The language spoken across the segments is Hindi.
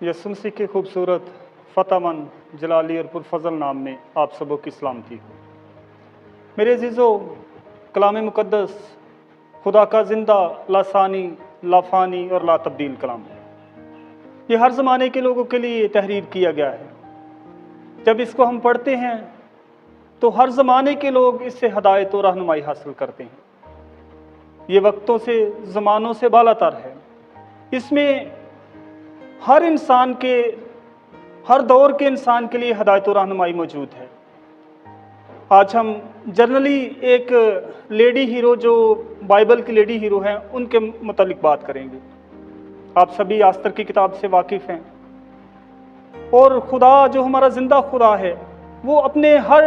यसु मसीह के खूबसूरत फ़तहमंद जलाली और पुरफज़ल नाम में आप सबों की सलामती हो। मेरे अज़ीज़ों, कलाम मुक़द्दस खुदा का ज़िंदा, लासानी, लाफ़ानी और ला तब्दील कलाम है। ये हर ज़माने के लोगों के लिए तहरीर किया गया है। जब इसको हम पढ़ते हैं तो हर ज़माने के लोग इससे हदायत और रहनुमाई हासिल करते हैं। ये वक्तों से, ज़मानों से बालातर है। इसमें हर इंसान के, हर दौर के इंसान के लिए हदायत और रहनुमाई मौजूद है। आज हम जनरली एक लेडी हीरो, जो बाइबल की लेडी हीरो हैं, उनके मुतालिक बात करेंगे। आप सभी आस्तर की किताब से वाकिफ़ हैं। और खुदा जो हमारा ज़िंदा खुदा है, वो अपने हर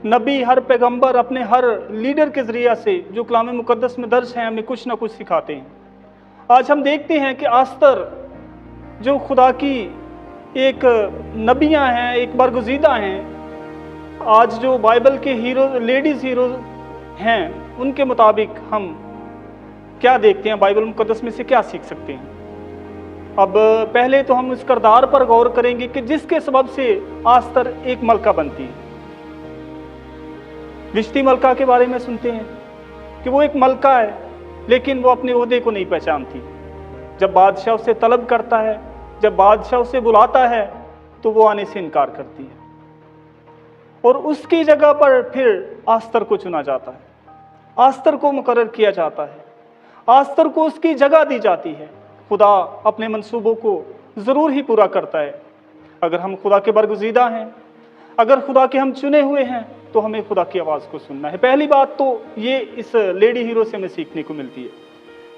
नबी, हर पैगंबर, अपने हर लीडर के ज़रिए से जो कलाम मुक़द्दस में दर्ज हैं, हमें कुछ ना कुछ सिखाते हैं। आज हम देखते हैं कि आस्तर जो खुदा की एक नबियाँ हैं, एक बरगुज़ीदा हैं, आज जो बाइबल के हीरो, लेडीज़ हीरो हैं, उनके मुताबिक हम क्या देखते हैं, बाइबल मुक़द्दस में से क्या सीख सकते हैं। अब पहले तो हम उस किरदार पर गौर करेंगे कि जिसके सबब से आस्तर एक मलका बनती है। विश्ती मलका के बारे में सुनते हैं कि वो एक मलका है, लेकिन वो अपने ओहदे को नहीं पहचानती। जब बादशाह उसे तलब करता है, जब बादशाह उसे बुलाता है, तो वो आने से इनकार करती है और उसकी जगह पर फिर आस्तर को चुना जाता है, आस्तर को मुकर्रर किया जाता है, आस्तर को उसकी जगह दी जाती है। खुदा अपने मंसूबों को ज़रूर ही पूरा करता है। अगर हम खुदा के बरगुज़ीदा हैं, अगर खुदा के हम चुने हुए हैं, तो हमें खुदा की आवाज़ को सुनना है। पहली बात तो ये इस लेडी हीरो से हमें सीखने को मिलती है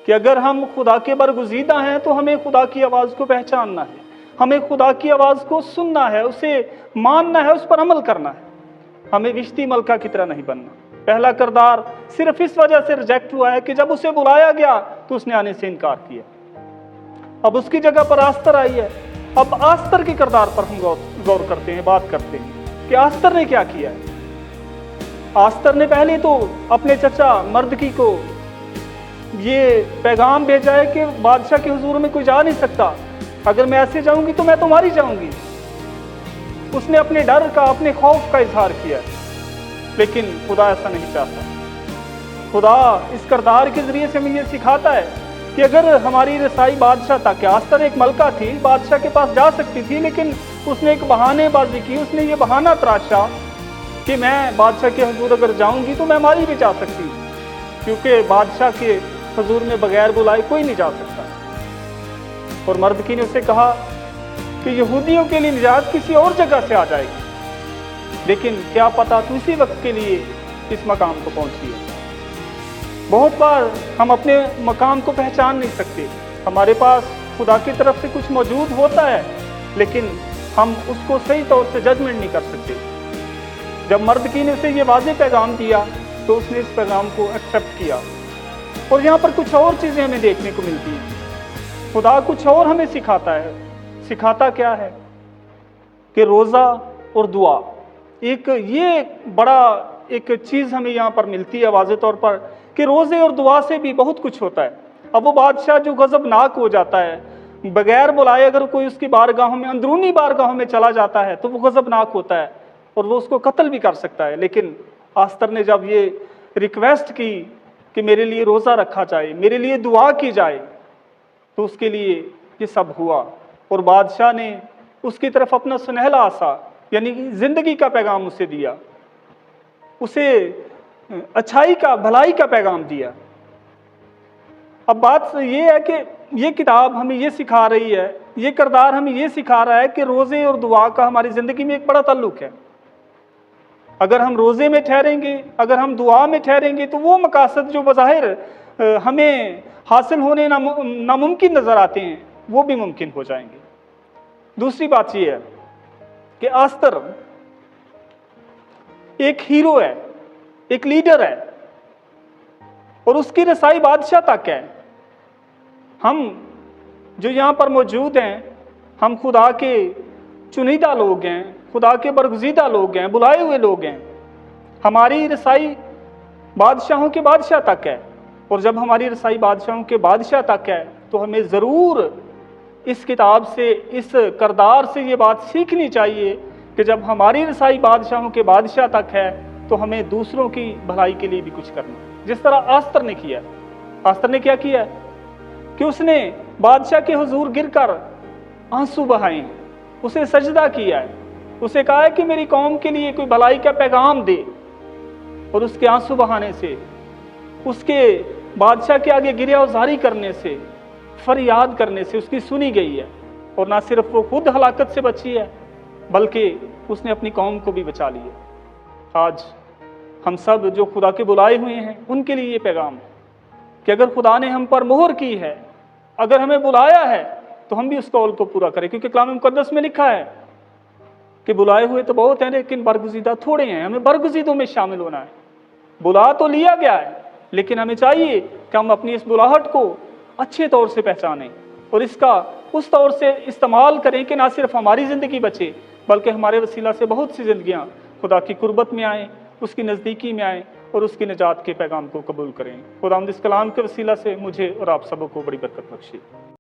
कि अगर हम खुदा के बरगुज़ीदा हैं तो हमें खुदा की आवाज़ को पहचानना है, हमें खुदा की आवाज़ को सुनना है, उसे मानना है, उस पर अमल करना है। हमें विश्ती मलका की तरह नहीं बनना। पहला किरदार सिर्फ इस वजह से रिजेक्ट हुआ है कि जब उसे बुलाया गया तो उसने आने से इनकार किया। अब उसकी जगह पर आस्तर आई है। अब आस्तर के किरदार पर हम गौर करते हैं, बात करते हैं कि आस्तर ने क्या किया है। आस्तर ने पहले तो अपने चचा मर्दकी को ये पैगाम भेजा है कि बादशाह के हुजूर में कोई जा नहीं सकता, अगर मैं ऐसे जाऊंगी तो मैं तुम्हारी जाऊंगी। उसने अपने डर का, अपने खौफ का इजहार किया, लेकिन खुदा ऐसा नहीं चाहता। खुदा इस किरदार के जरिए से हमें ये सिखाता है कि अगर हमारी रसाई बादशाह तक, आस्तर एक मलका थी, बादशाह के पास जा सकती थी, लेकिन उसने एक बहानेबाजी की। उसने ये बहाना तराशा कि मैं बादशाह के हुजूर अगर जाऊंगी तो मैं मारी भी जा सकती हूँ, क्योंकि बादशाह के हुजूर में बगैर बुलाए कोई नहीं जा सकता। और मर्दकी ने उससे कहा कि यहूदियों के लिए निजात किसी और जगह से आ जाएगी, लेकिन क्या पता तू इसी वक्त के लिए इस मकाम को पहुंची है। बहुत बार हम अपने मकाम को पहचान नहीं सकते। हमारे पास खुदा की तरफ से कुछ मौजूद होता है, लेकिन हम उसको सही तौर से जजमेंट नहीं कर सकते। जब मर्दकी ने उसे ये वाज़ेह पैगाम दिया तो उसने इस पैगाम को एक्सेप्ट किया। और यहाँ पर कुछ और चीज़ें हमें देखने को मिलती हैं। खुदा कुछ और हमें सिखाता है। सिखाता क्या है कि रोज़ा और दुआ, एक ये बड़ा एक चीज़ हमें यहाँ पर मिलती है वाज़ेह तौर पर कि रोज़े और दुआ से भी बहुत कुछ होता है। अब वो बादशाह जो गज़बनाक हो जाता है, बगैर बुलाए अगर कोई उसकी बारगाहों में, अंदरूनी बारगाहों में चला जाता है, तो वो गज़बनाक होता है और वो उसको कत्ल भी कर सकता है। लेकिन आस्तर ने जब ये रिक्वेस्ट की कि मेरे लिए रोज़ा रखा जाए, मेरे लिए दुआ की जाए, तो उसके लिए ये सब हुआ। और बादशाह ने उसकी तरफ अपना सुनहला आसा, यानी ज़िंदगी का पैगाम उसे दिया, उसे अच्छाई का, भलाई का पैगाम दिया। अब बात ये है कि ये किताब हमें ये सिखा रही है, ये किरदार हमें ये सिखा रहा है कि रोज़े और दुआ का हमारी ज़िंदगी में एक बड़ा ताल्लुक है। अगर हम रोज़े में ठहरेंगे, अगर हम दुआ में ठहरेंगे, तो वो मकासद जो बज़ाहिर हमें हासिल होने नामुमकिन नज़र आते हैं, वो भी मुमकिन हो जाएंगे। दूसरी बात ये है कि आस्तर एक हीरो है, एक लीडर है, और उसकी रसाई बादशाह तक है। हम जो यहाँ पर मौजूद हैं, हम खुदा के चुनिंदा लोग हैं, खुदा के बरगुज़ीदा लोग हैं, बुलाए हुए लोग हैं। हमारी रसाई बादशाहों के बादशाह तक है, और जब हमारी रसाई बादशाहों के बादशाह तक है तो हमें ज़रूर इस किताब से, इस करदार से ये बात सीखनी चाहिए कि जब हमारी रसाई बादशाहों के बादशाह तक है तो हमें दूसरों की भलाई के लिए भी कुछ करना। जिस तरह आस्तर ने किया, आस्तर ने क्या किया कि उसने बादशाह के हुजूर गिरकर आंसू बहाए, उसे सजदा किया है, उसे कहा है कि मेरी कौम के लिए कोई भलाई का पैगाम दे, और उसके आंसू बहाने से, उसके बादशाह के आगे गिरियावजारी करने से, फरियाद करने से उसकी सुनी गई है। और ना सिर्फ वो खुद हलाकत से बची है बल्कि उसने अपनी कौम को भी बचा लिया। आज हम सब जो खुदा के बुलाए हुए हैं उनके लिए ये पैगाम है कि अगर खुदा ने हम पर मोहर की है, अगर हमें बुलाया है, तो हम भी उस कौल को पूरा करें। क्योंकि कलाम मुकद्दस में लिखा है कि बुलाए हुए तो बहुत हैं लेकिन बरगुज़ीदा थोड़े हैं। हमें बरगुज़ीदों में शामिल होना है। बुला तो लिया गया है, लेकिन हमें चाहिए कि हम अपनी इस बुलाहट को अच्छे तौर से पहचानें और इसका उस तौर से इस्तेमाल करें कि ना सिर्फ हमारी ज़िंदगी बचे बल्कि हमारे वसीला से बहुत सी ज़िंदगियाँ खुदा की कुर्बत में आएँ, उसकी नज़दीकी में आएँ और उसकी निजात के पैगाम को कबूल करें। खुदा इस कलाम के वसीला से मुझे और आप सबों को बड़ी बरकत बख्शे।